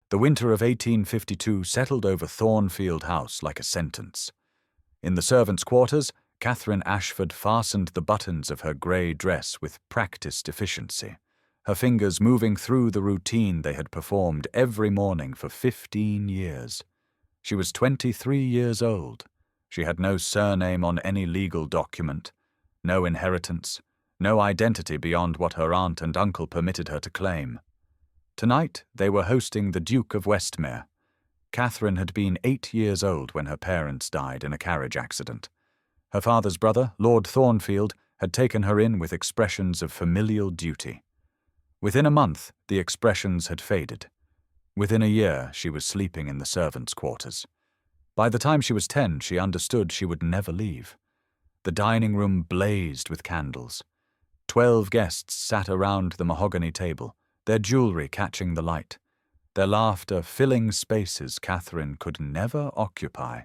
The winter of 1852 settled over Thornfield House like a sentence. In the servants' quarters, Catherine Ashford fastened the buttons of her grey dress with practised efficiency, her fingers moving through the routine they had performed every morning for 15 years. She was 23 years old. She had no surname on any legal document, no inheritance, no identity beyond what her aunt and uncle permitted her to claim. Tonight they were hosting the Duke of Westmere. Catherine had been 8 years old when her parents died in a carriage accident. Her father's brother, Lord Thornfield, had taken her in with expressions of familial duty. Within a month, the expressions had faded. Within a year, she was sleeping in the servants' quarters. By the time she was 10, she understood she would never leave. The dining room blazed with candles. 12 guests sat around the mahogany table, their jewellery catching the light, their laughter filling spaces Catherine could never occupy.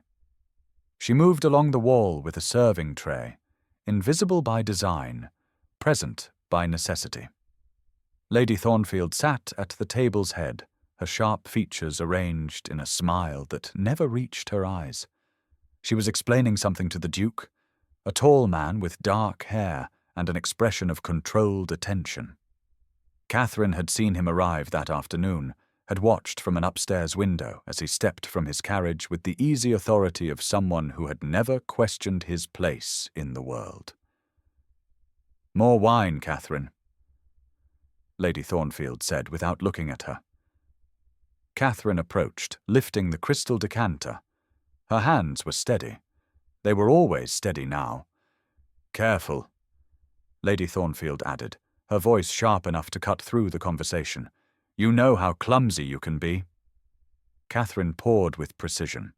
She moved along the wall with a serving tray, invisible by design, present by necessity. Lady Thornfield sat at the table's head, her sharp features arranged in a smile that never reached her eyes. She was explaining something to the Duke, a tall man with dark hair and an expression of controlled attention. Catherine had seen him arrive that afternoon, had watched from an upstairs window as he stepped from his carriage with the easy authority of someone who had never questioned his place in the world. "More wine, Catherine," Lady Thornfield said without looking at her. Catherine approached, lifting the crystal decanter. Her hands were steady. They were always steady now. "Careful," Lady Thornfield added, her voice sharp enough to cut through the conversation. "You know how clumsy you can be." Catherine poured with precision.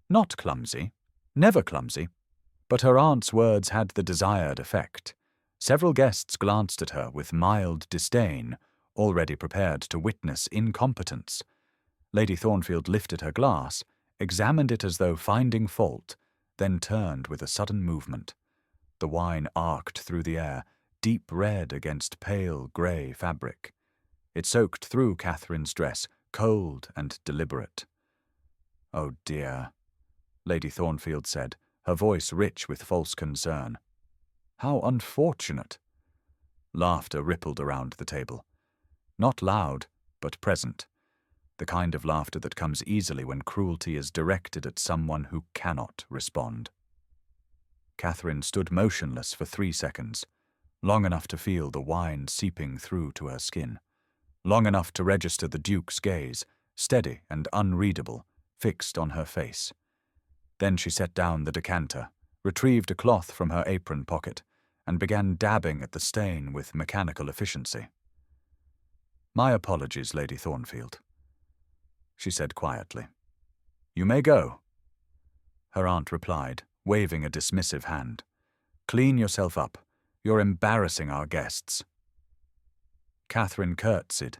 Not clumsy, never clumsy, but her aunt's words had the desired effect. Several guests glanced at her with mild disdain, already prepared to witness incompetence. Lady Thornfield lifted her glass, examined it as though finding fault, then turned with a sudden movement. The wine arced through the air, deep red against pale grey fabric. It soaked through Catherine's dress, cold and deliberate. "Oh dear," Lady Thornfield said, her voice rich with false concern. "How unfortunate." Laughter rippled around the table. Not loud, but present. The kind of laughter that comes easily when cruelty is directed at someone who cannot respond. Catherine stood motionless for 3 seconds, long enough to feel the wine seeping through to her skin, long enough to register the Duke's gaze, steady and unreadable, fixed on her face. Then she set down the decanter, retrieved a cloth from her apron pocket, and began dabbing at the stain with mechanical efficiency. "My apologies, Lady Thornfield," she said quietly. "You may go," her aunt replied, waving a dismissive hand. "Clean yourself up. You're embarrassing our guests." Catherine curtsied.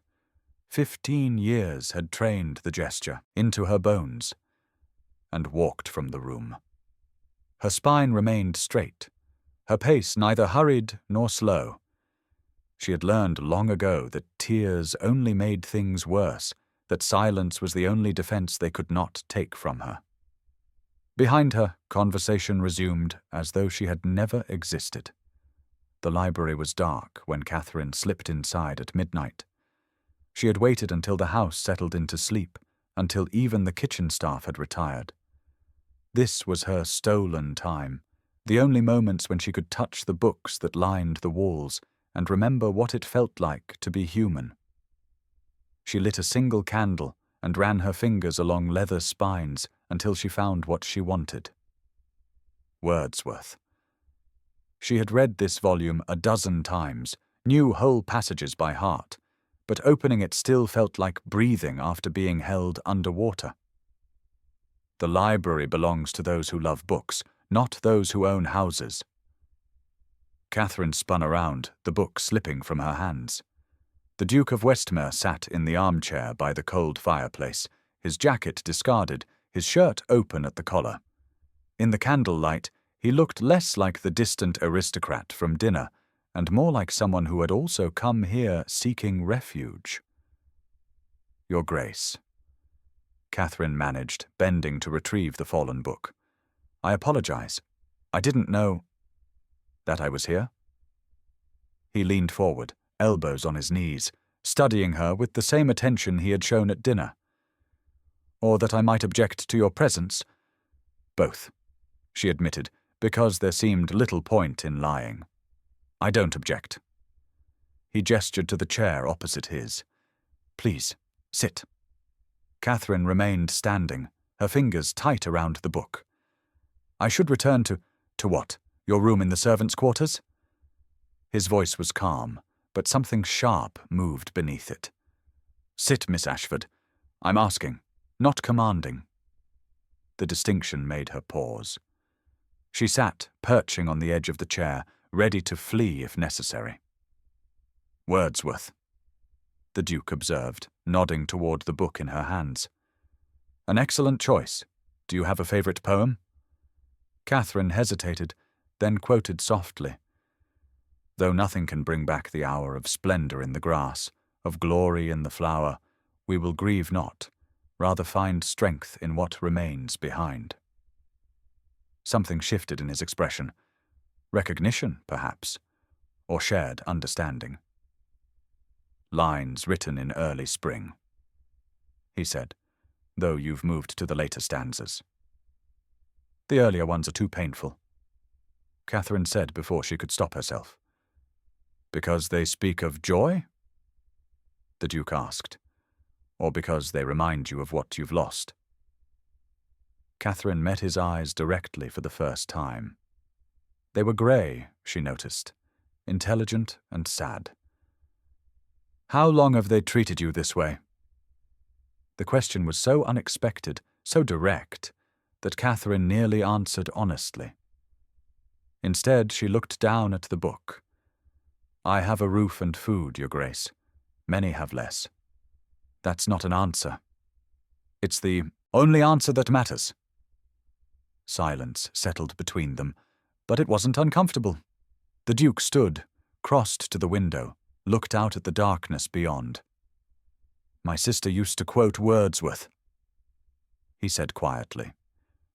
15 years had trained the gesture into her bones, and walked from the room. Her spine remained straight, her pace neither hurried nor slow. She had learned long ago that tears only made things worse, that silence was the only defense they could not take from her. Behind her, conversation resumed as though she had never existed. The library was dark when Catherine slipped inside at midnight. She had waited until the house settled into sleep, until even the kitchen staff had retired. This was her stolen time, the only moments when she could touch the books that lined the walls and remember what it felt like to be human. She lit a single candle and ran her fingers along leather spines until she found what she wanted. Wordsworth. She had read this volume a dozen times, knew whole passages by heart, but opening it still felt like breathing after being held underwater. The library belongs to those who love books, not those who own houses. Catherine spun around, the book slipping from her hands. The Duke of Westmere sat in the armchair by the cold fireplace, his jacket discarded, his shirt open at the collar. In the candlelight, he looked less like the distant aristocrat from dinner, and more like someone who had also come here seeking refuge. "Your Grace," Catherine managed, bending to retrieve the fallen book. "I apologize. I didn't know that I was here." He leaned forward, elbows on his knees, studying her with the same attention he had shown at dinner. "Or that I might object to your presence?" "Both," she admitted, because there seemed little point in lying. "I don't object." He gestured to the chair opposite his. "Please, sit." Catherine remained standing, her fingers tight around the book. "I should return to what? Your room in the servants' quarters?" His voice was calm, but something sharp moved beneath it. "Sit, Miss Ashford. I'm asking, not commanding." The distinction made her pause. She sat, perching on the edge of the chair, ready to flee if necessary. "Wordsworth," the Duke observed, nodding toward the book in her hands. "An excellent choice. Do you have a favorite poem?" Catherine hesitated, then quoted softly. "Though nothing can bring back the hour of splendor in the grass, of glory in the flower, we will grieve not, rather find strength in what remains behind." Something shifted in his expression. Recognition, perhaps, or shared understanding. "Lines written in early spring," he said, "though you've moved to the later stanzas." "The earlier ones are too painful," Catherine said before she could stop herself. "Because they speak of joy?" the Duke asked. "Or because they remind you of what you've lost?" Catherine met his eyes directly for the first time. They were grey, she noticed, intelligent and sad. "How long have they treated you this way?" The question was so unexpected, so direct, that Catherine nearly answered honestly. Instead, she looked down at the book. "I have a roof and food, Your Grace. Many have less. That's not an answer. It's the only answer that matters." Silence settled between them, but it wasn't uncomfortable. The Duke stood, crossed to the window, looked out at the darkness beyond. "My sister used to quote Wordsworth," he said quietly.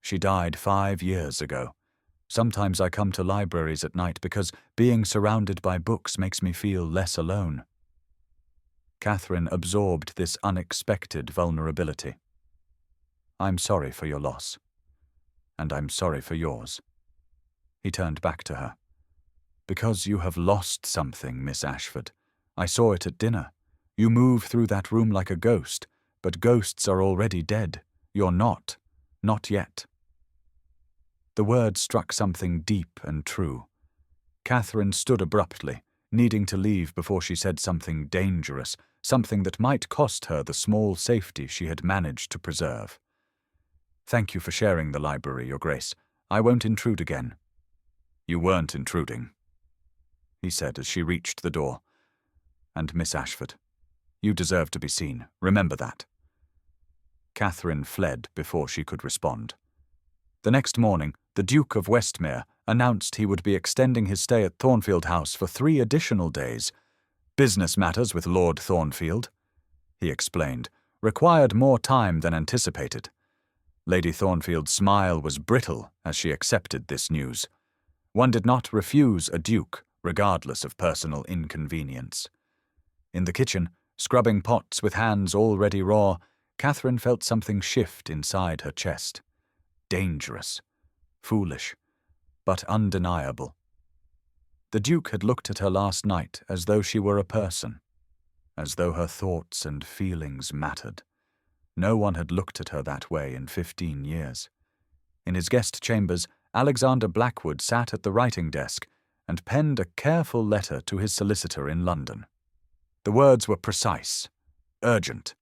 "She died 5 years ago. Sometimes I come to libraries at night because being surrounded by books makes me feel less alone." Catherine absorbed this unexpected vulnerability. "I'm sorry for your loss. And I'm sorry for yours." He turned back to her. "Because you have lost something, Miss Ashford. I saw it at dinner. You move through that room like a ghost, but ghosts are already dead. You're not yet." The word struck something deep and true. Catherine stood abruptly, needing to leave before she said something dangerous, something that might cost her the small safety she had managed to preserve. "Thank you for sharing the library, Your Grace. I won't intrude again." "You weren't intruding," he said as she reached the door. "And Miss Ashford, you deserve to be seen. Remember that." Catherine fled before she could respond. The next morning, the Duke of Westmere announced he would be extending his stay at Thornfield House for 3 additional days. "Business matters with Lord Thornfield," he explained, "required more time than anticipated." Lady Thornfield's smile was brittle as she accepted this news. One did not refuse a duke, regardless of personal inconvenience. In the kitchen, scrubbing pots with hands already raw, Catherine felt something shift inside her chest. Dangerous, foolish, but undeniable. The Duke had looked at her last night as though she were a person, as though her thoughts and feelings mattered. No one had looked at her that way in 15 years. In his guest chambers, Alexander Blackwood sat at the writing desk and penned a careful letter to his solicitor in London. The words were precise, urgent.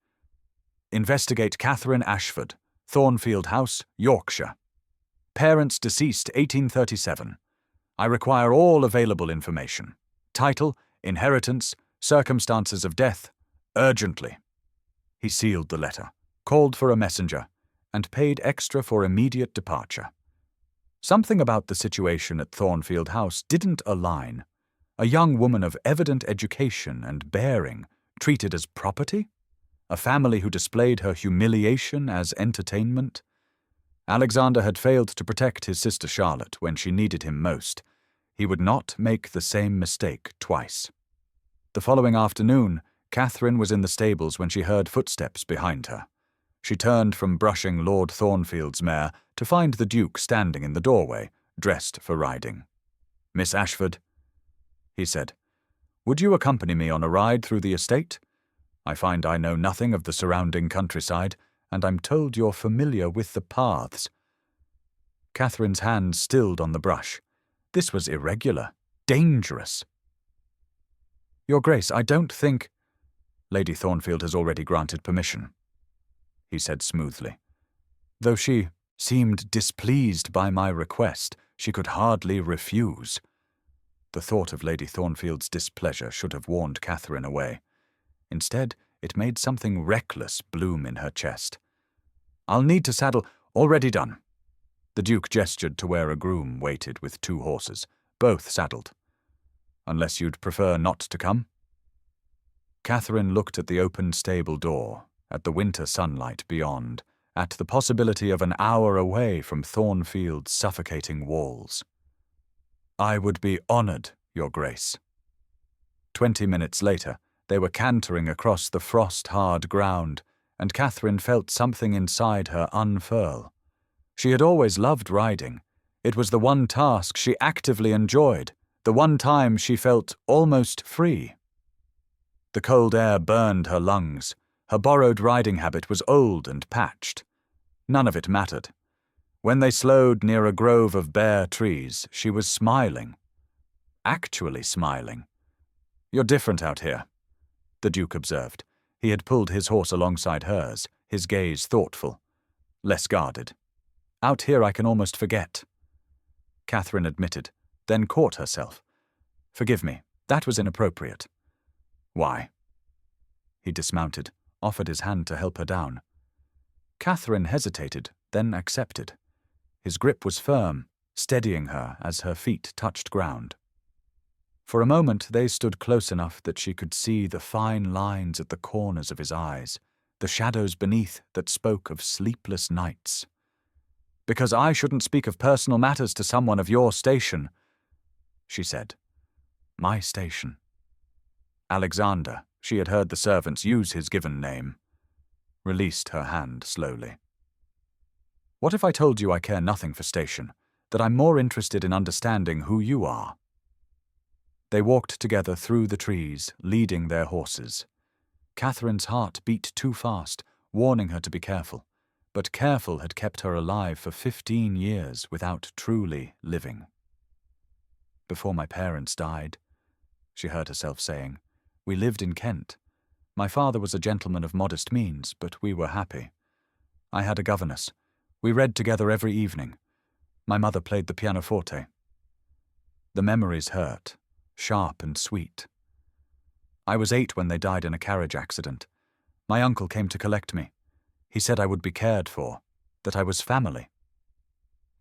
"Investigate Catherine Ashford, Thornfield House, Yorkshire. Parents deceased 1837. I require all available information. Title, inheritance, circumstances of death, urgently." He sealed the letter, called for a messenger, and paid extra for immediate departure. Something about the situation at Thornfield House didn't align. A young woman of evident education and bearing treated as property? A family who displayed her humiliation as entertainment? Alexander had failed to protect his sister Charlotte when she needed him most. He would not make the same mistake twice. The following afternoon, Catherine was in the stables when she heard footsteps behind her. She turned from brushing Lord Thornfield's mare to find the Duke standing in the doorway, dressed for riding. "Miss Ashford," he said, "would you accompany me on a ride through the estate? I find I know nothing of the surrounding countryside, and I'm told you're familiar with the paths." Catherine's hand stilled on the brush. This was irregular, dangerous. "Your Grace, I don't think—" "Lady Thornfield has already granted permission," he said smoothly. Though she seemed displeased by my request, she could hardly refuse. The thought of Lady Thornfield's displeasure should have warned Catherine away. Instead, it made something reckless bloom in her chest. "I'll need to saddle—" "Already done." The Duke gestured to where a groom waited with 2 horses, both saddled. "Unless you'd prefer not to come?" Catherine looked at the open stable door, at the winter sunlight beyond, at the possibility of an hour away from Thornfield's suffocating walls. "I would be honored, Your Grace." 20 minutes later, they were cantering across the frost-hard ground, and Catherine felt something inside her unfurl. She had always loved riding. It was the one task she actively enjoyed, the one time she felt almost free. The cold air burned her lungs. Her borrowed riding habit was old and patched. None of it mattered. When they slowed near a grove of bare trees, she was smiling. Actually smiling. "You're different out here," the Duke observed. He had pulled his horse alongside hers, his gaze thoughtful, less guarded. "Out here I can almost forget," Catherine admitted, then caught herself. "Forgive me, that was inappropriate." "Why?" He dismounted, offered his hand to help her down. Catherine hesitated, then accepted. His grip was firm, steadying her as her feet touched ground. For a moment they stood close enough that she could see the fine lines at the corners of his eyes, the shadows beneath that spoke of sleepless nights. "Because I shouldn't speak of personal matters to someone of your station," she said. My station. Alexander, she had heard the servants use his given name, released her hand slowly. "What if I told you I care nothing for station, that I'm more interested in understanding who you are?" They walked together through the trees, leading their horses. Catherine's heart beat too fast, warning her to be careful, but careful had kept her alive for 15 years without truly living. "Before my parents died," she heard herself saying, "we lived in Kent. My father was a gentleman of modest means, but we were happy. I had a governess. We read together every evening. My mother played the pianoforte." The memories hurt, sharp and sweet. "I was 8 when they died in a carriage accident. My uncle came to collect me. He said I would be cared for, that I was family."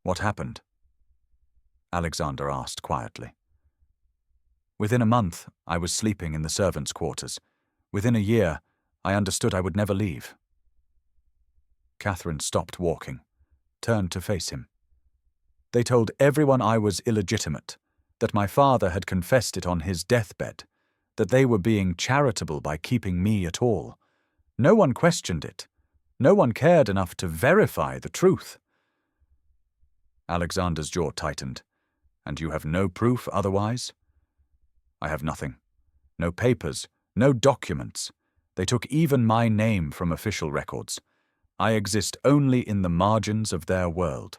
"What happened?" Alexander asked quietly. "Within a month, I was sleeping in the servants' quarters. Within a year, I understood I would never leave." Catherine stopped walking, turned to face him. "They told everyone I was illegitimate, that my father had confessed it on his deathbed, that they were being charitable by keeping me at all. No one questioned it. No one cared enough to verify the truth." Alexander's jaw tightened. "And you have no proof otherwise?" "I have nothing. No papers, no documents. They took even my name from official records. I exist only in the margins of their world."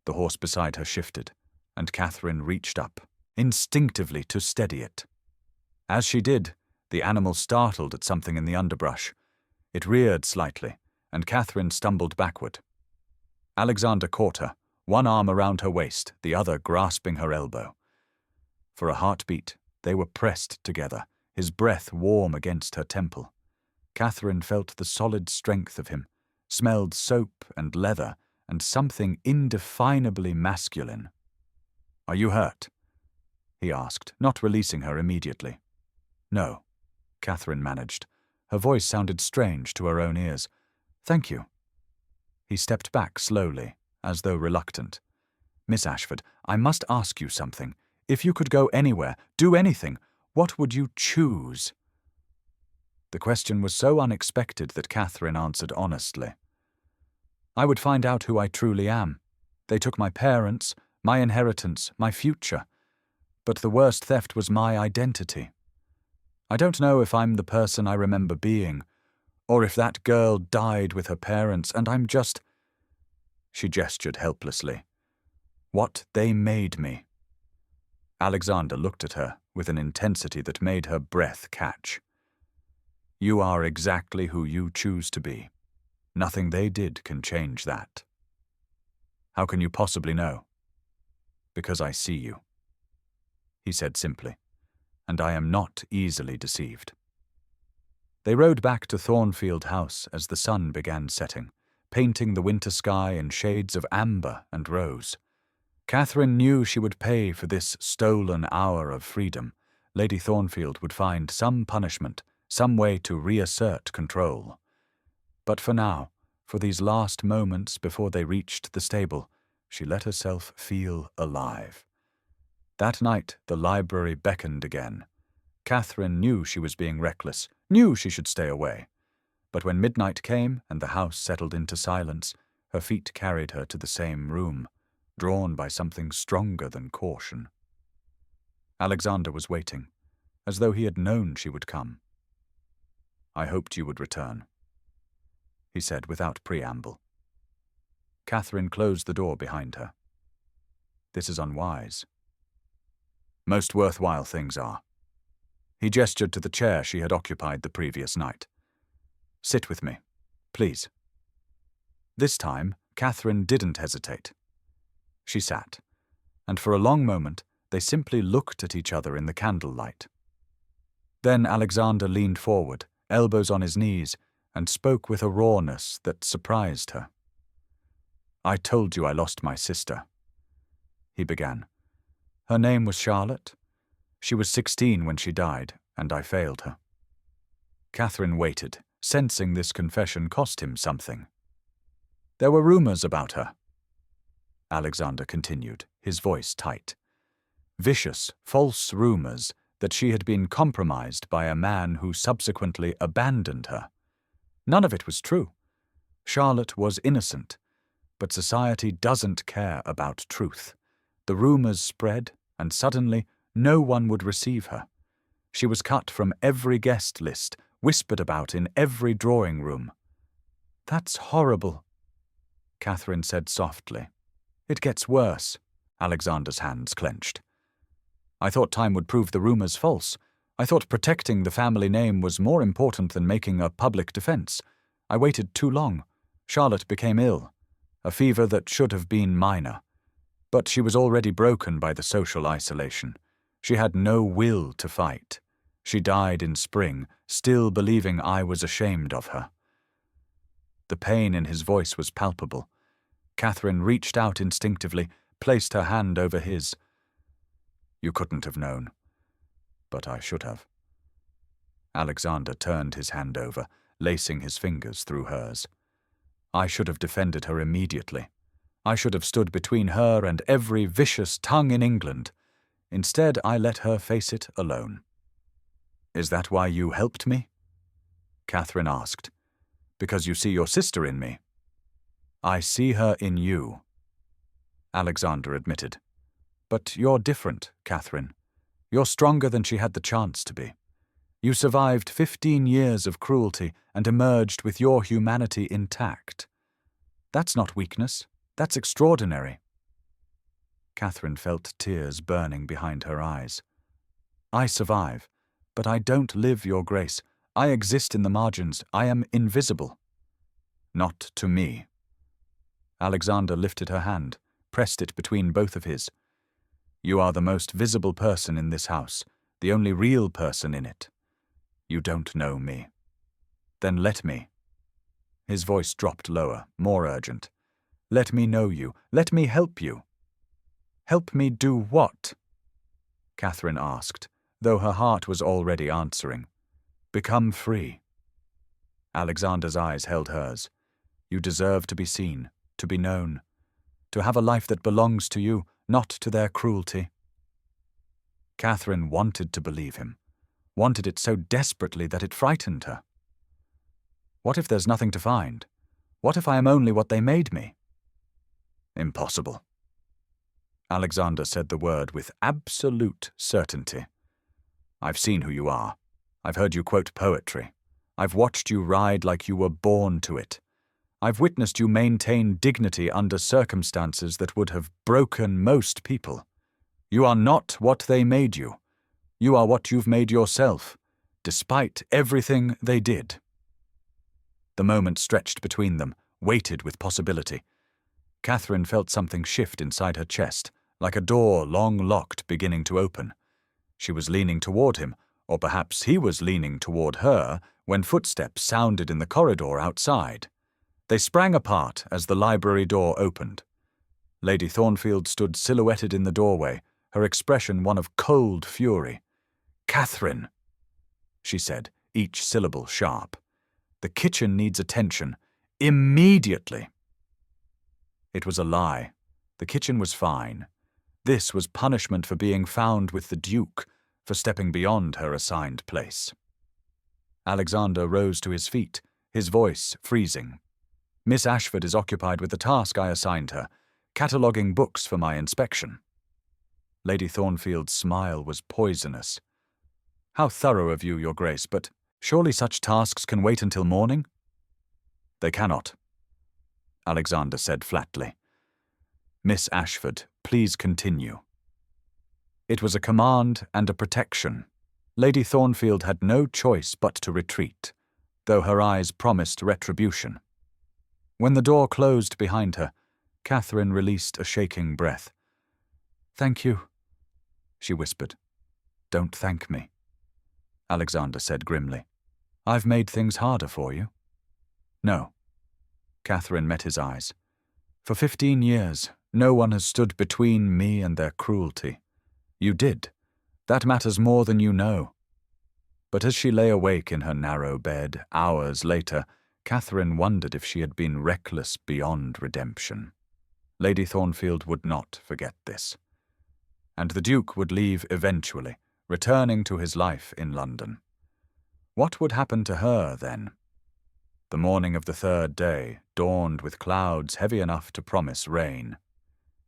The horse beside her shifted, and Catherine reached up, instinctively to steady it. As she did, the animal startled at something in the underbrush. It reared slightly, and Catherine stumbled backward. Alexander caught her, one arm around her waist, the other grasping her elbow. For a heartbeat, they were pressed together, his breath warm against her temple. Catherine felt the solid strength of him, smelled soap and leather, and something indefinably masculine. "Are you hurt?" he asked, not releasing her immediately. "No," Catherine managed, Her voice sounded strange to her own ears. "Thank you." He stepped back slowly, as though reluctant. "Miss Ashford, I must ask you something. If you could go anywhere, do anything, what would you choose?" The question was so unexpected that Catherine answered honestly. "I would find out who I truly am. They took my parents, my inheritance, my future. But the worst theft was my identity. I don't know if I'm the person I remember being, or if that girl died with her parents and I'm just—" She gestured helplessly. "What they made me." Alexander looked at her with an intensity that made her breath catch. "You are exactly who you choose to be. Nothing they did can change that." "How can you possibly know?" "Because I see you," he said simply, "and I am not easily deceived." They rode back to Thornfield House as the sun began setting, painting the winter sky in shades of amber and rose. Catherine knew she would pay for this stolen hour of freedom. Lady Thornfield would find some punishment, some way to reassert control. But for now, for these last moments before they reached the stable, she let herself feel alive. That night the library beckoned again. Catherine knew she was being reckless, knew she should stay away. But when midnight came and the house settled into silence, her feet carried her to the same room, drawn by something stronger than caution. Alexander was waiting, as though he had known she would come. "I hoped you would return," he said without preamble. Catherine closed the door behind her. "This is unwise." "Most worthwhile things are." He gestured to the chair she had occupied the previous night. "Sit with me, please." This time, Catherine didn't hesitate. She sat, and for a long moment they simply looked at each other in the candlelight. Then Alexander leaned forward, elbows on his knees, and spoke with a rawness that surprised her. "I told you I lost my sister," he began. "Her name was Charlotte. She was 16 when she died, and I failed her." Catherine waited, sensing this confession cost him something. "There were rumors about her," Alexander continued, his voice tight. "Vicious, false rumors that she had been compromised by a man who subsequently abandoned her. None of it was true. Charlotte was innocent, but society doesn't care about truth. The rumors spread, and suddenly no one would receive her. She was cut from every guest list, whispered about in every drawing room." "That's horrible," Catherine said softly. "It gets worse." Alexander's hands clenched. "I thought time would prove the rumors false. I thought protecting the family name was more important than making a public defense. I waited too long. Charlotte became ill. A fever that should have been minor. But she was already broken by the social isolation. She had no will to fight. She died in spring, still believing I was ashamed of her." The pain in his voice was palpable. Catherine reached out instinctively, placed her hand over his. "You couldn't have known. But I should have." Alexander turned his hand over, lacing his fingers through hers. "I should have defended her immediately. I should have stood between her and every vicious tongue in England. Instead, I let her face it alone." "Is that why you helped me?" Catherine asked. "Because you see your sister in me?" "I see her in you," Alexander admitted. "But you're different, Catherine. You're stronger than she had the chance to be. You survived 15 years of cruelty and emerged with your humanity intact. That's not weakness. That's extraordinary." Catherine felt tears burning behind her eyes. "I survive, but I don't live, Your Grace. I exist in the margins. I am invisible." "Not to me." Alexander lifted her hand, pressed it between both of his. "You are the most visible person in this house, the only real person in it. You don't know me. Then let me." His voice dropped lower, more urgent. "Let me know you. Let me help you." "Help me do what?" Catherine asked, though her heart was already answering. "Become free. Alexander's eyes held hers. You deserve to be seen, to be known, to have a life that belongs to you, not to their cruelty. Catherine wanted to believe him, wanted it so desperately that it frightened her. What if there's nothing to find? What if I am only what they made me? Impossible. Alexander said the word with absolute certainty. I've seen who you are. I've heard you quote poetry. I've watched you ride like you were born to it. I've witnessed you maintain dignity under circumstances that would have broken most people. You are not what they made you. You are what you've made yourself, despite everything they did. The moment stretched between them, weighted with possibility. Catherine felt something shift inside her chest, like a door long locked beginning to open. She was leaning toward him, or perhaps he was leaning toward her, when footsteps sounded in the corridor outside. They sprang apart as the library door opened. Lady Thornfield stood silhouetted in the doorway, her expression one of cold fury. "Catherine," she said, each syllable sharp. "The kitchen needs attention. Immediately." It was a lie. The kitchen was fine. This was punishment for being found with the Duke, for stepping beyond her assigned place. Alexander rose to his feet, his voice freezing. "Miss Ashford is occupied with the task I assigned her, cataloguing books for my inspection." Lady Thornfield's smile was poisonous. "How thorough of you, Your Grace, but surely such tasks can wait until morning?" "They cannot," Alexander said flatly. "Miss Ashford, please continue." It was a command and a protection. Lady Thornfield had no choice but to retreat, though her eyes promised retribution. When the door closed behind her, Catherine released a shaking breath. "Thank you," she whispered. "Don't thank me," Alexander said grimly. "I've made things harder for you." "No." Catherine met his eyes. "For 15 years, no one has stood between me and their cruelty. You did. That matters more than you know." But as she lay awake in her narrow bed, hours later, Catherine wondered if she had been reckless beyond redemption. Lady Thornfield would not forget this. And the Duke would leave eventually, returning to his life in London. What would happen to her then? The morning of the third day dawned with clouds heavy enough to promise rain.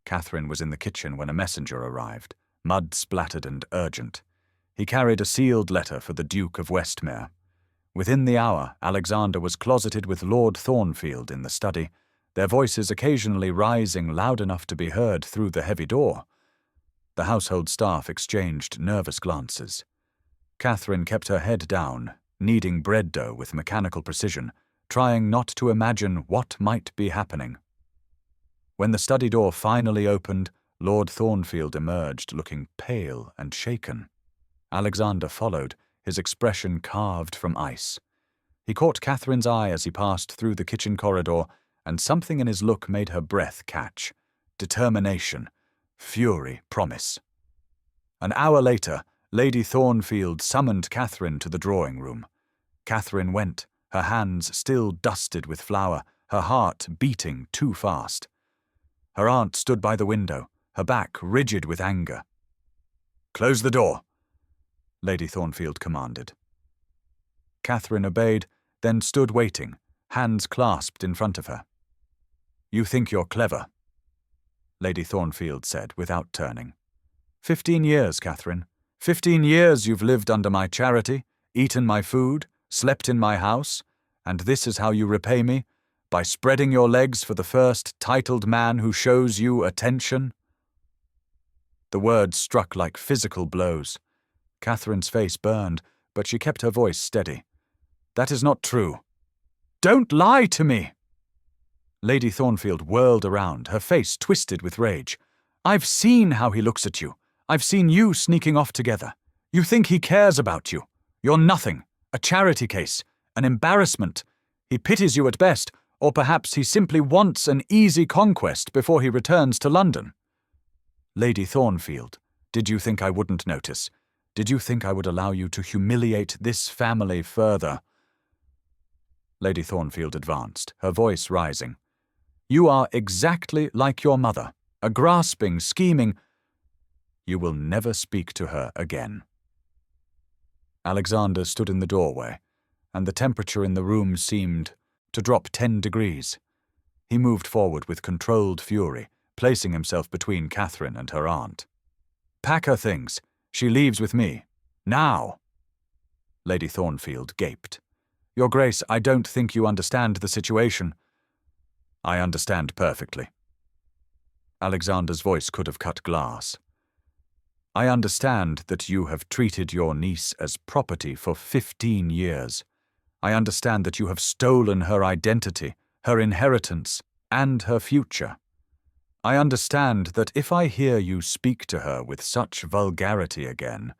Catherine was in the kitchen when a messenger arrived, mud-splattered and urgent. He carried a sealed letter for the Duke of Westmere. Within the hour, Alexander was closeted with Lord Thornfield in the study, their voices occasionally rising loud enough to be heard through the heavy door. The household staff exchanged nervous glances. Catherine kept her head down, kneading bread dough with mechanical precision, trying not to imagine what might be happening. When the study door finally opened, Lord Thornfield emerged, looking pale and shaken. Alexander followed, his expression carved from ice. He caught Catherine's eye as he passed through the kitchen corridor, and something in his look made her breath catch. Determination, fury, promise. An hour later, Lady Thornfield summoned Catherine to the drawing-room. Catherine went, her hands still dusted with flour, her heart beating too fast. Her aunt stood by the window, her back rigid with anger. "Close the door," Lady Thornfield commanded. Catherine obeyed, then stood waiting, hands clasped in front of her. "You think you're clever," Lady Thornfield said without turning. 15 years, Catherine. 15 years you've lived under my charity, eaten my food, slept in my house, and this is how you repay me? By spreading your legs for the first titled man who shows you attention?" The words struck like physical blows. Catherine's face burned, but she kept her voice steady. "That is not true." "Don't lie to me!" Lady Thornfield whirled around, her face twisted with rage. "I've seen how he looks at you. I've seen you sneaking off together. You think he cares about you. You're nothing, a charity case, an embarrassment. He pities you at best, or perhaps he simply wants an easy conquest before he returns to London." "Lady Thornfield, did you think I wouldn't notice? Did you think I would allow you to humiliate this family further?" Lady Thornfield advanced, her voice rising. "You are exactly like your mother, a grasping, scheming—" "You will never speak to her again." Alexander stood in the doorway, and the temperature in the room seemed to drop 10 degrees. He moved forward with controlled fury, placing himself between Catherine and her aunt. "Pack her things. She leaves with me. Now!" Lady Thornfield gaped. "Your Grace, I don't think you understand the situation." "I understand perfectly." Alexander's voice could have cut glass. "I understand that you have treated your niece as property for 15 years. I understand that you have stolen her identity, her inheritance, and her future. I understand that if I hear you speak to her with such vulgarity again,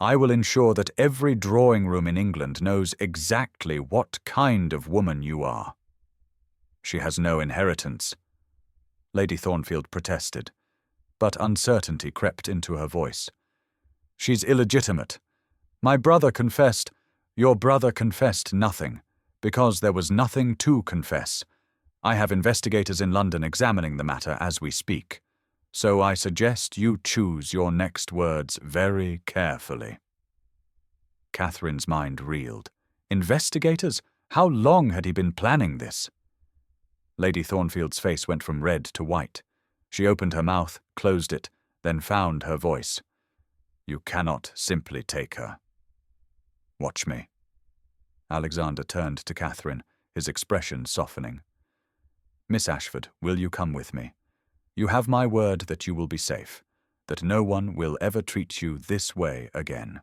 I will ensure that every drawing room in England knows exactly what kind of woman you are." "She has no inheritance," Lady Thornfield protested, but uncertainty crept into her voice. "She's illegitimate. My brother confessed—" "Your brother confessed nothing, because there was nothing to confess. I have investigators in London examining the matter as we speak, so I suggest you choose your next words very carefully." Catherine's mind reeled. Investigators? How long had he been planning this? Lady Thornfield's face went from red to white. She opened her mouth, closed it, then found her voice. "You cannot simply take her. Watch me." Alexander turned to Catherine, his expression softening. "Miss Ashford, will you come with me? You have my word that you will be safe, that no one will ever treat you this way again."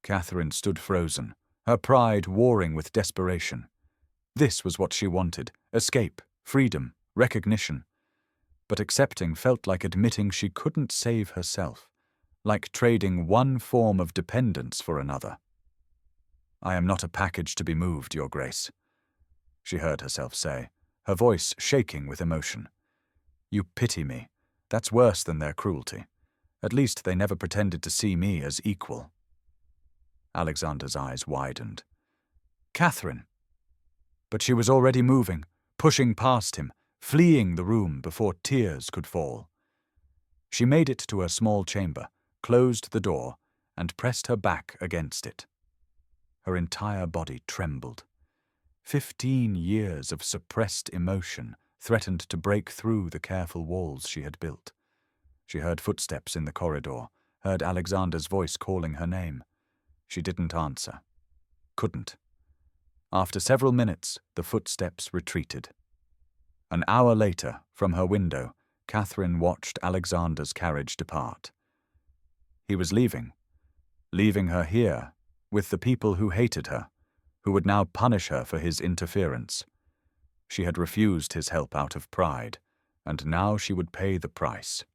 Catherine stood frozen, her pride warring with desperation. This was what she wanted: escape, freedom, recognition. But accepting felt like admitting she couldn't save herself, like trading one form of dependence for another. "I am not a package to be moved, Your Grace," she heard herself say, her voice shaking with emotion. "You pity me. That's worse than their cruelty. At least they never pretended to see me as equal." Alexander's eyes widened. "Catherine!" But she was already moving, pushing past him, fleeing the room before tears could fall. She made it to her small chamber, closed the door, and pressed her back against it. Her entire body trembled. 15 years of suppressed emotion threatened to break through the careful walls she had built. She heard footsteps in the corridor, heard Alexander's voice calling her name. She didn't answer. Couldn't. After several minutes, the footsteps retreated. An hour later, from her window, Catherine watched Alexander's carriage depart. He was leaving her here, with the people who hated her, who would now punish her for his interference. She had refused his help out of pride, and now she would pay the price.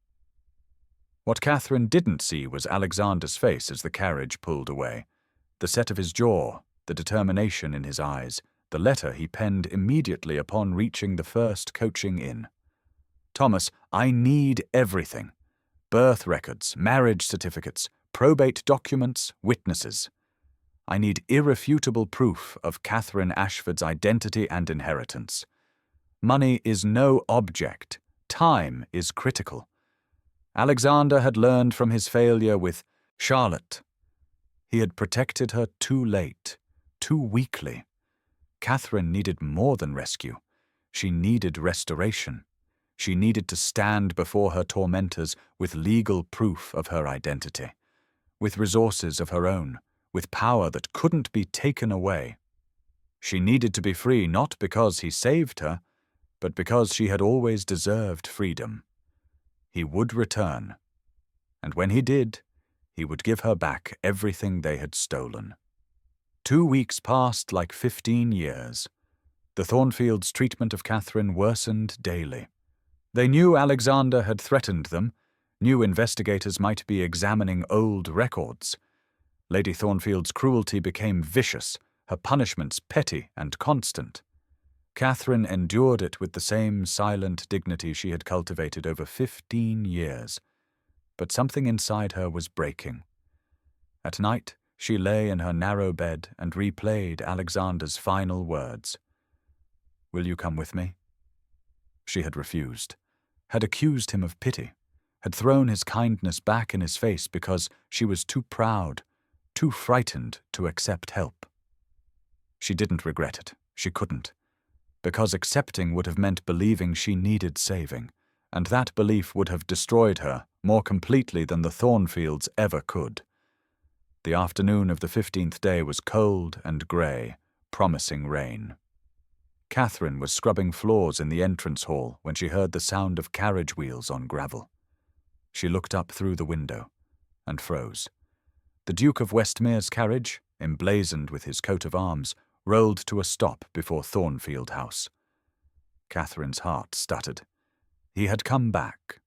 What Catherine didn't see was Alexander's face as the carriage pulled away, the set of his jaw, the determination in his eyes, the letter he penned immediately upon reaching the first coaching inn. "Thomas, I need everything. Birth records, marriage certificates, probate documents, witnesses. I need irrefutable proof of Catherine Ashford's identity and inheritance. Money is no object. Time is critical." Alexander had learned from his failure with Charlotte. He had protected her too late, too weakly. Catherine needed more than rescue. She needed restoration. She needed to stand before her tormentors with legal proof of her identity, with resources of her own, with power that couldn't be taken away. She needed to be free not because he saved her, but because she had always deserved freedom. He would return, and when he did, he would give her back everything they had stolen. 2 weeks passed like 15 years. The Thornfields' treatment of Catherine worsened daily. They knew Alexander had threatened them. New investigators might be examining old records. Lady Thornfield's cruelty became vicious, her punishments petty and constant. Catherine endured it with the same silent dignity she had cultivated over 15 years. But something inside her was breaking. At night, She lay in her narrow bed and replayed Alexander's final words. "Will you come with me?" She had refused, had accused him of pity, had thrown his kindness back in his face because she was too proud, too frightened to accept help. She didn't regret it. She couldn't. Because accepting would have meant believing she needed saving, and that belief would have destroyed her more completely than the Thornfields ever could. The afternoon of the 15th day was cold and grey, promising rain. Catherine was scrubbing floors in the entrance hall when she heard the sound of carriage wheels on gravel. She looked up through the window and froze. The Duke of Westmere's carriage, emblazoned with his coat of arms, rolled to a stop before Thornfield House. Catherine's heart stuttered. He had come back.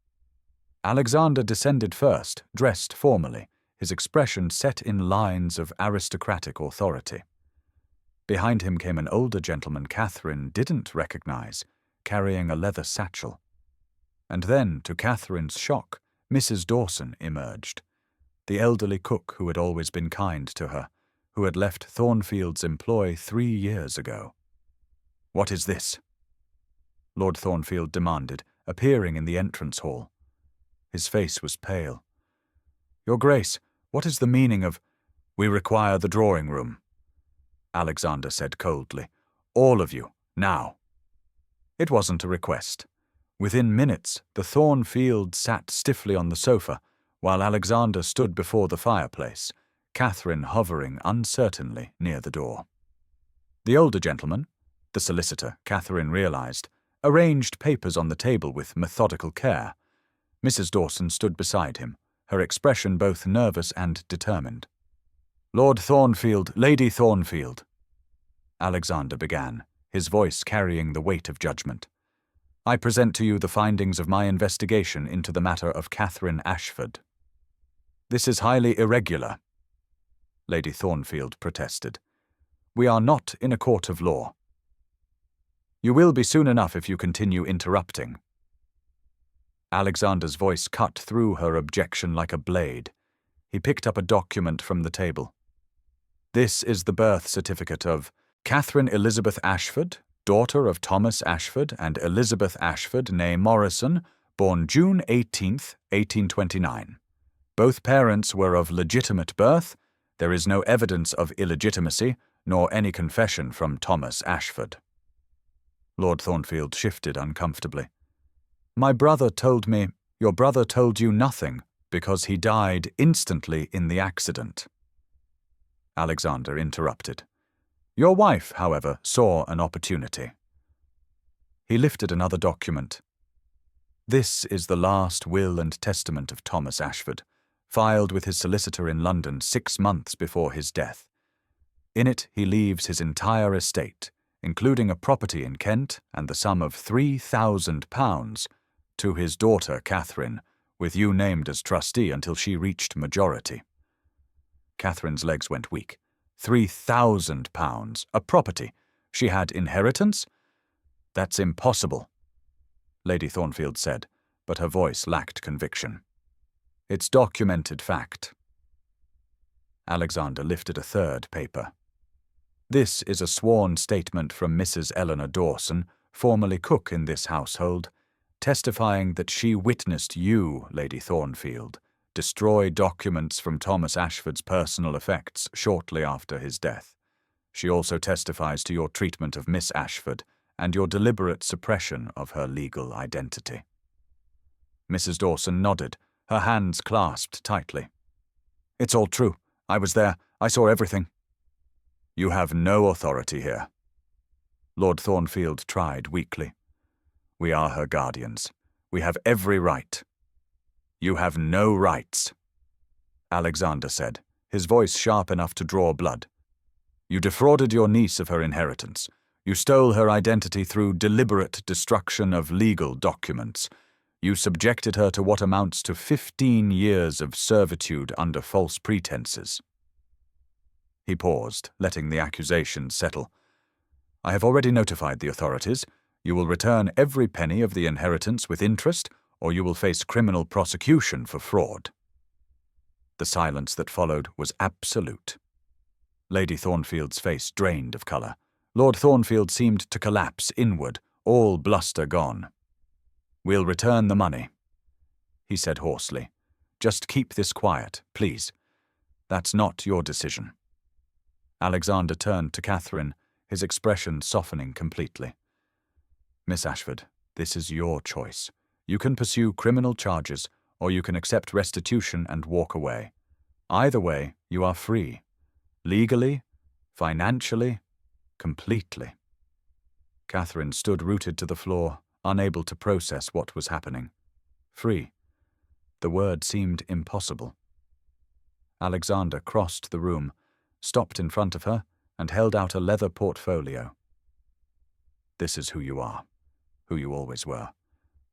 Alexander descended first, dressed formally, his expression set in lines of aristocratic authority. Behind him came an older gentleman Catherine didn't recognize, carrying a leather satchel. And then, to Catherine's shock, Mrs. Dawson emerged, the elderly cook who had always been kind to her, who had left Thornfield's employ 3 years ago. "What is this?" Lord Thornfield demanded, appearing in the entrance hall. His face was pale. "Your Grace, what is the meaning of—" "We require the drawing-room," Alexander said coldly. "All of you, now." It wasn't a request. Within minutes, the Thornfields sat stiffly on the sofa, while Alexander stood before the fireplace, Catherine hovering uncertainly near the door. The older gentleman, the solicitor, Catherine realized, arranged papers on the table with methodical care. Mrs. Dawson stood beside him, her expression both nervous and determined. "Lord Thornfield, Lady Thornfield," Alexander began, his voice carrying the weight of judgment. "I present to you the findings of my investigation into the matter of Catherine Ashford." "This is highly irregular," Lady Thornfield protested. "We are not in a court of law." "You will be soon enough if you continue interrupting." Alexander's voice cut through her objection like a blade. He picked up a document from the table. "This is the birth certificate of Catherine Elizabeth Ashford, daughter of Thomas Ashford and Elizabeth Ashford, née Morrison, born June 18th, 1829. Both parents were of legitimate birth. There is no evidence of illegitimacy, nor any confession from Thomas Ashford." Lord Thornfield shifted uncomfortably. "My brother told me—" "Your brother told you nothing, because he died instantly in the accident," Alexander interrupted. "Your wife, however, saw an opportunity." He lifted another document. "This is the last will and testament of Thomas Ashford, filed with his solicitor in London 6 months before his death. In it he leaves his entire estate, including a property in Kent and the sum of £3,000, to his daughter Catherine, with you named as trustee until she reached majority." Catherine's legs went weak. £3,000, a property. She had inheritance? "That's impossible," Lady Thornfield said, but her voice lacked conviction. "It's documented fact." Alexander lifted a third paper. "This is a sworn statement from Mrs. Eleanor Dawson, formerly cook in this household, testifying that she witnessed you, Lady Thornfield, destroy documents from Thomas Ashford's personal effects shortly after his death. She also testifies to your treatment of Miss Ashford and your deliberate suppression of her legal identity." Mrs. Dawson nodded, her hands clasped tightly. "It's all true. I was there. I saw everything." "You have no authority here." Lord Thornfield tried weakly. "We are her guardians. We have every right." "You have no rights," Alexander said, his voice sharp enough to draw blood. "You defrauded your niece of her inheritance. You stole her identity through deliberate destruction of legal documents. You subjected her to what amounts to 15 years of servitude under false pretenses." He paused, letting the accusation settle. "I have already notified the authorities. You will return every penny of the inheritance with interest, or you will face criminal prosecution for fraud." The silence that followed was absolute. Lady Thornfield's face drained of colour. Lord Thornfield seemed to collapse inward, all bluster gone. "We'll return the money," he said hoarsely. "Just keep this quiet, please. That's not your decision." Alexander turned to Catherine, his expression softening completely. "Miss Ashford, this is your choice. You can pursue criminal charges, or you can accept restitution and walk away. Either way, you are free. Legally, financially, completely." Catherine stood rooted to the floor, unable to process what was happening. Free. The word seemed impossible. Alexander crossed the room, stopped in front of her, and held out a leather portfolio. "This is who you are, who you always were.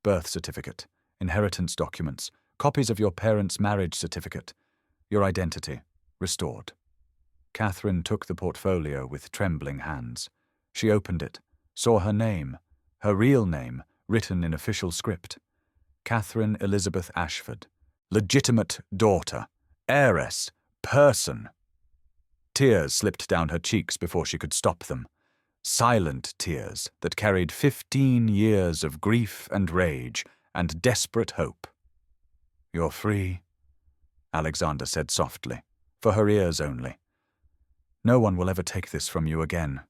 Birth certificate, inheritance documents, copies of your parents' marriage certificate, your identity, restored." Catherine took the portfolio with trembling hands. She opened it, saw her name, her real name, written in official script. Catherine Elizabeth Ashford. Legitimate daughter, heiress, person. Tears slipped down her cheeks before she could stop them. Silent tears that carried 15 years of grief and rage and desperate hope. "You're free," Alexander said softly, for her ears only. "No one will ever take this from you again."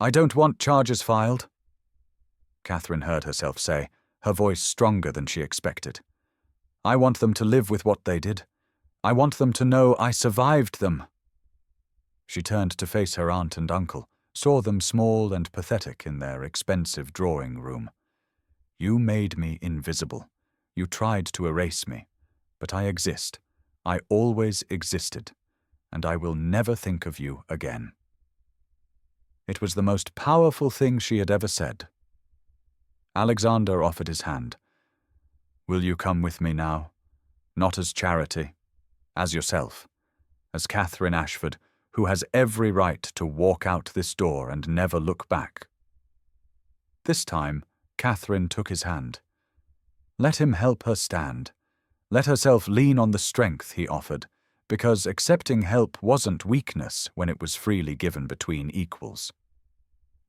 "I don't want charges filed," Catherine heard herself say, her voice stronger than she expected. "I want them to live with what they did. I want them to know I survived them." She turned to face her aunt and uncle, saw them small and pathetic in their expensive drawing room. "You made me invisible. You tried to erase me. But I exist. I always existed. And I will never think of you again." It was the most powerful thing she had ever said. Alexander offered his hand. "Will you come with me now? Not as charity, as yourself, as Catherine Ashford, who has every right to walk out this door and never look back." This time, Catherine took his hand. Let him help her stand. Let herself lean on the strength he offered, because accepting help wasn't weakness when it was freely given between equals.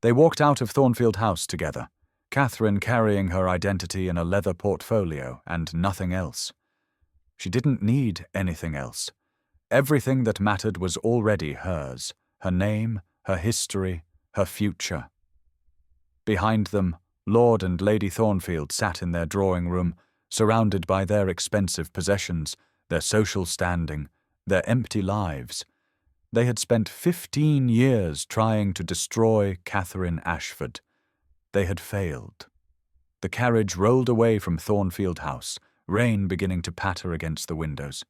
They walked out of Thornfield House together, Catherine carrying her identity in a leather portfolio and nothing else. She didn't need anything else. Everything that mattered was already hers, her name, her history, her future. Behind them, Lord and Lady Thornfield sat in their drawing room, surrounded by their expensive possessions, their social standing, their empty lives. They had spent 15 years trying to destroy Catherine Ashford. They had failed. The carriage rolled away from Thornfield House, rain beginning to patter against the windows.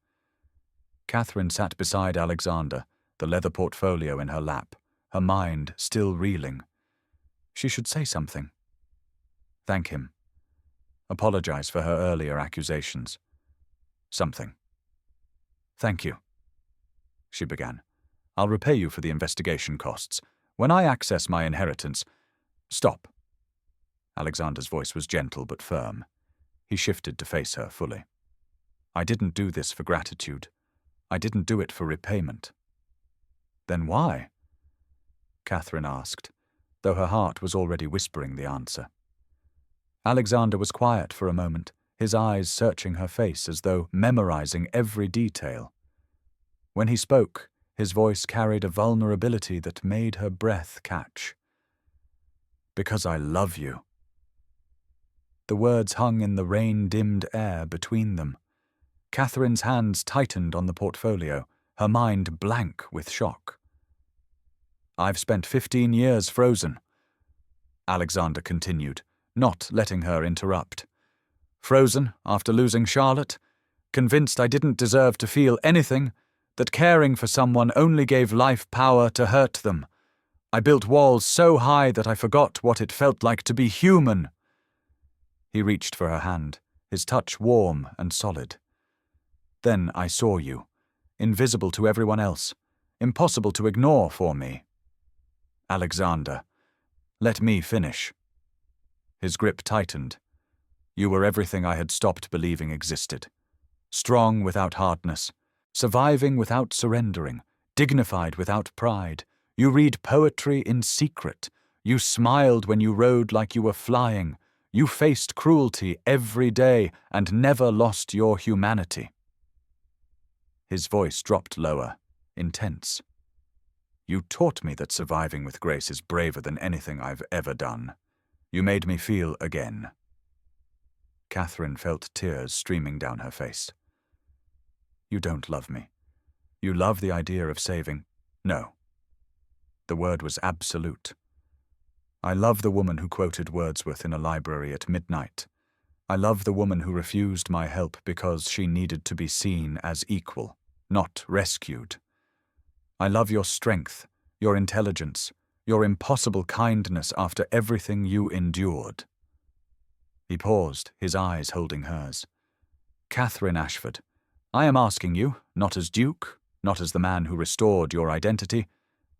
Catherine sat beside Alexander, the leather portfolio in her lap, her mind still reeling. She should say something. Thank him. Apologize for her earlier accusations. Something. "Thank you," she began. "I'll repay you for the investigation costs. When I access my inheritance—" "Stop." Alexander's voice was gentle but firm. He shifted to face her fully. "I didn't do this for gratitude. I didn't do it for repayment." "Then why?" Catherine asked, though her heart was already whispering the answer. Alexander was quiet for a moment, his eyes searching her face as though memorizing every detail. When he spoke, his voice carried a vulnerability that made her breath catch. "Because I love you." The words hung in the rain-dimmed air between them. Catherine's hands tightened on the portfolio, her mind blank with shock. "I've spent 15 years frozen," Alexander continued, not letting her interrupt. "Frozen after losing Charlotte, convinced I didn't deserve to feel anything, that caring for someone only gave life power to hurt them. I built walls so high that I forgot what it felt like to be human." He reached for her hand, his touch warm and solid. "Then I saw you, invisible to everyone else, impossible to ignore for me. Alexander, let me finish." His grip tightened. "You were everything I had stopped believing existed. Strong without hardness, surviving without surrendering, dignified without pride. You read poetry in secret. You smiled when you rode like you were flying. You faced cruelty every day and never lost your humanity." His voice dropped lower, intense. "You taught me that surviving with grace is braver than anything I've ever done. You made me feel again." Catherine felt tears streaming down her face. "You don't love me. You love the idea of saving." "No." The word was absolute. "I love the woman who quoted Wordsworth in a library at midnight. I love the woman who refused my help because she needed to be seen as equal, not rescued. I love your strength, your intelligence, your impossible kindness after everything you endured." He paused, his eyes holding hers. "Catherine Ashford, I am asking you, not as Duke, not as the man who restored your identity,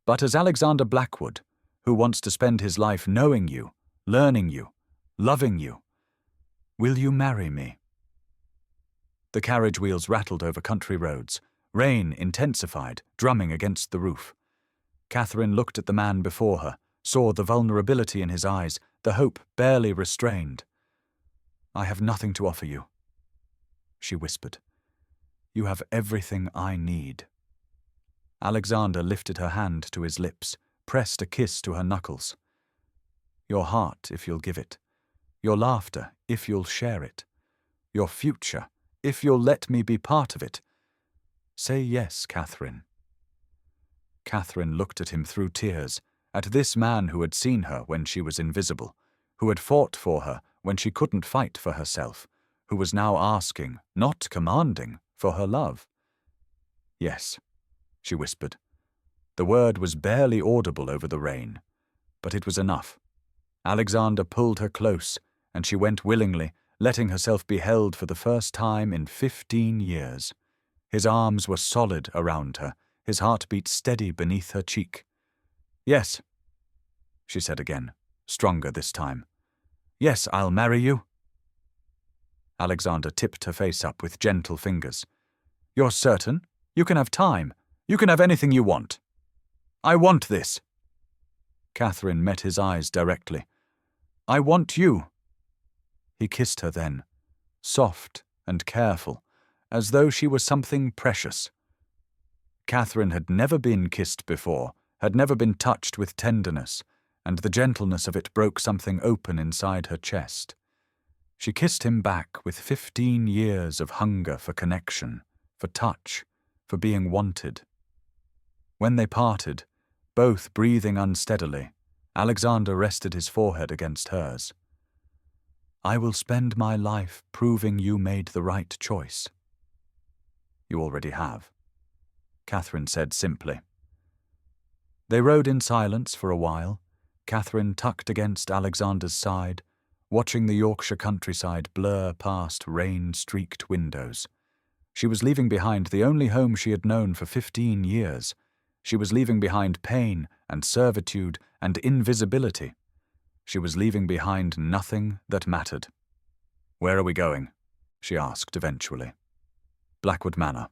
but as Alexander Blackwood, who wants to spend his life knowing you, learning you, loving you. Will you marry me?" The carriage wheels rattled over country roads. Rain intensified, drumming against the roof. Catherine looked at the man before her, saw the vulnerability in his eyes, the hope barely restrained. "I have nothing to offer you," she whispered. "You have everything I need." Alexander lifted her hand to his lips, pressed a kiss to her knuckles. "Your heart, if you'll give it. Your laughter, if you'll share it. Your future, if you'll let me be part of it. Say yes, Catherine." Catherine looked at him through tears, at this man who had seen her when she was invisible, who had fought for her when she couldn't fight for herself, who was now asking, not commanding, for her love. "Yes," she whispered. The word was barely audible over the rain, but it was enough. Alexander pulled her close, and she went willingly, letting herself be held for the first time in 15 years. His arms were solid around her, his heartbeat steady beneath her cheek. "Yes," she said again, stronger this time. "Yes, I'll marry you." Alexander tipped her face up with gentle fingers. "You're certain? You can have time. You can have anything you want." "I want this." Catherine met his eyes directly. "I want you." He kissed her then, soft and careful, as though she were something precious. Catherine had never been kissed before, had never been touched with tenderness, and the gentleness of it broke something open inside her chest. She kissed him back with 15 years of hunger for connection, for touch, for being wanted. When they parted, both breathing unsteadily, Alexander rested his forehead against hers. "I will spend my life proving you made the right choice." "You already have," Catherine said simply. They rode in silence for a while, Catherine tucked against Alexander's side, watching the Yorkshire countryside blur past rain-streaked windows. She was leaving behind the only home she had known for 15 years. She was leaving behind pain and servitude and invisibility. She was leaving behind nothing that mattered. "Where are we going?" she asked eventually. "Blackwood Manor,"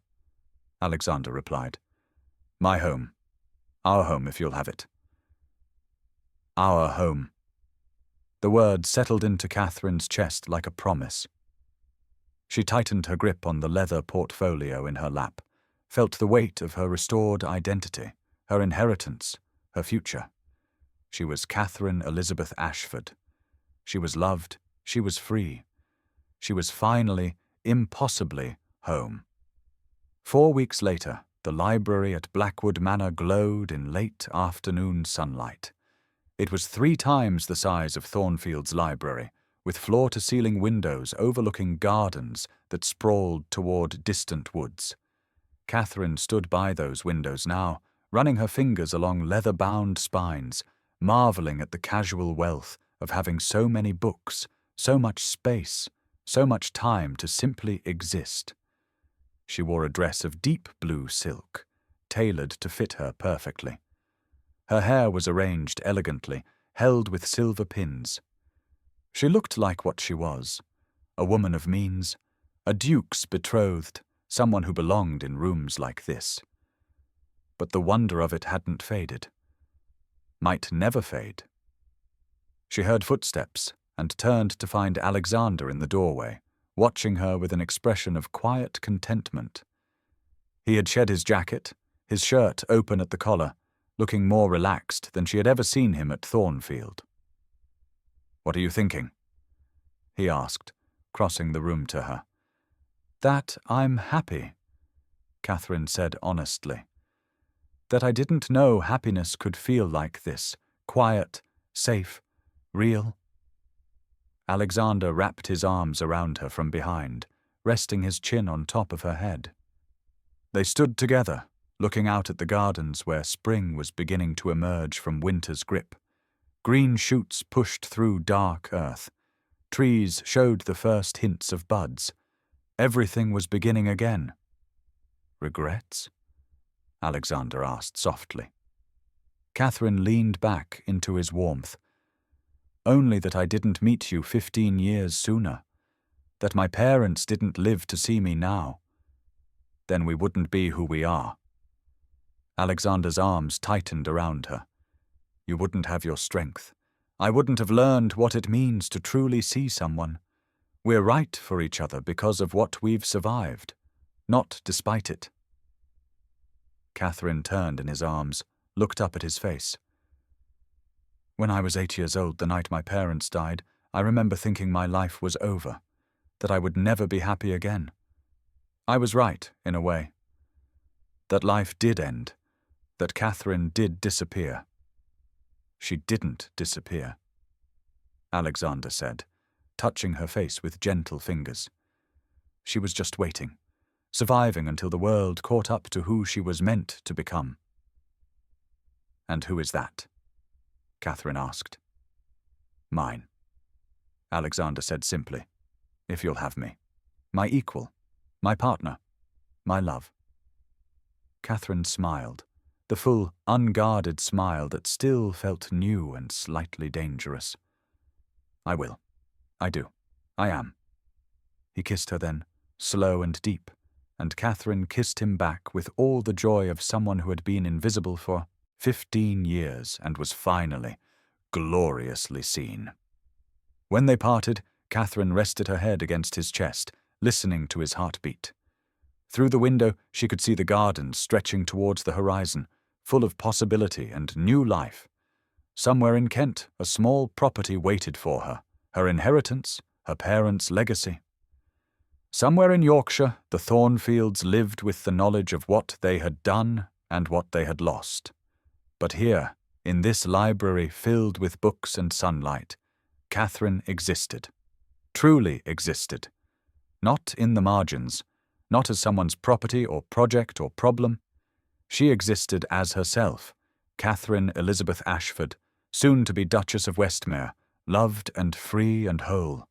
Alexander replied. "My home. Our home, if you'll have it." Our home. The word settled into Catherine's chest like a promise. She tightened her grip on the leather portfolio in her lap, felt the weight of her restored identity, her inheritance, her future. She was Catherine Elizabeth Ashford. She was loved, she was free. She was finally, impossibly, home. 4 weeks later, the library at Blackwood Manor glowed in late afternoon sunlight. It was 3 times the size of Thornfield's library, with floor-to-ceiling windows overlooking gardens that sprawled toward distant woods. Catherine stood by those windows now, running her fingers along leather-bound spines, marveling at the casual wealth of having so many books, so much space, so much time to simply exist. She wore a dress of deep blue silk, tailored to fit her perfectly. Her hair was arranged elegantly, held with silver pins. She looked like what she was, a woman of means, a duke's betrothed, someone who belonged in rooms like this. but the wonder of it hadn't faded. Might never fade. She heard footsteps and turned to find Alexander in the doorway, watching her with an expression of quiet contentment. He had shed his jacket, his shirt open at the collar, looking more relaxed than she had ever seen him at Thornfield. "What are you thinking?" he asked, crossing the room to her. "That I'm happy," Catherine said honestly. "That I didn't know happiness could feel like this, quiet, safe, real." Alexander wrapped his arms around her from behind, resting his chin on top of her head. They stood together, looking out at the gardens where spring was beginning to emerge from winter's grip. Green shoots pushed through dark earth. Trees showed the first hints of buds. Everything was beginning again. "Regrets?" Alexander asked softly. Catherine leaned back into his warmth. "Only that I didn't meet you 15 years sooner. That my parents didn't live to see me now. Then we wouldn't be who we are." Alexander's arms tightened around her. "You wouldn't have your strength. I wouldn't have learned what it means to truly see someone. We're right for each other because of what we've survived, not despite it." Catherine turned in his arms, looked up at his face. "When I was 8 years old, the night my parents died, I remember thinking my life was over, that I would never be happy again. I was right, in a way. That life did end, that Catherine did disappear." "She didn't disappear," Alexander said, touching her face with gentle fingers. "She was just waiting, surviving until the world caught up to who she was meant to become." "And who is that?" Catherine asked. "Mine," Alexander said simply, "if you'll have me. My equal, my partner, my love." Catherine smiled, the full, unguarded smile that still felt new and slightly dangerous. "I will. I do. I am." He kissed her then, slow and deep, and Catherine kissed him back with all the joy of someone who had been invisible for 15 years and was finally, gloriously seen. When they parted, Catherine rested her head against his chest, listening to his heartbeat. Through the window, she could see the gardens stretching towards the horizon, full of possibility and new life. Somewhere in Kent, a small property waited for her, her inheritance, her parents' legacy. Somewhere in Yorkshire, the Thornfields lived with the knowledge of what they had done and what they had lost. But here, in this library filled with books and sunlight, Catherine existed, truly existed. Not in the margins, not as someone's property or project or problem. She existed as herself, Catherine Elizabeth Ashford, soon to be Duchess of Westmere, loved and free and whole.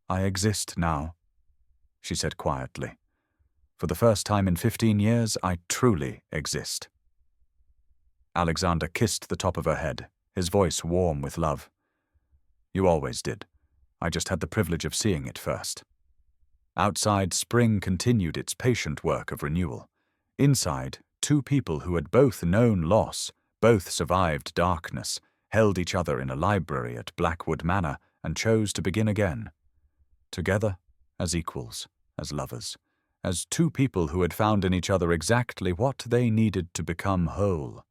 "I exist now," she said quietly. "For the first time in 15 years, I truly exist." Alexander kissed the top of her head, his voice warm with love. "You always did. I just had the privilege of seeing it first." Outside, spring continued its patient work of renewal. Inside, two people who had both known loss, both survived darkness, held each other in a library at Blackwood Manor and chose to begin again. Together, as equals, as lovers, as two people who had found in each other exactly what they needed to become whole.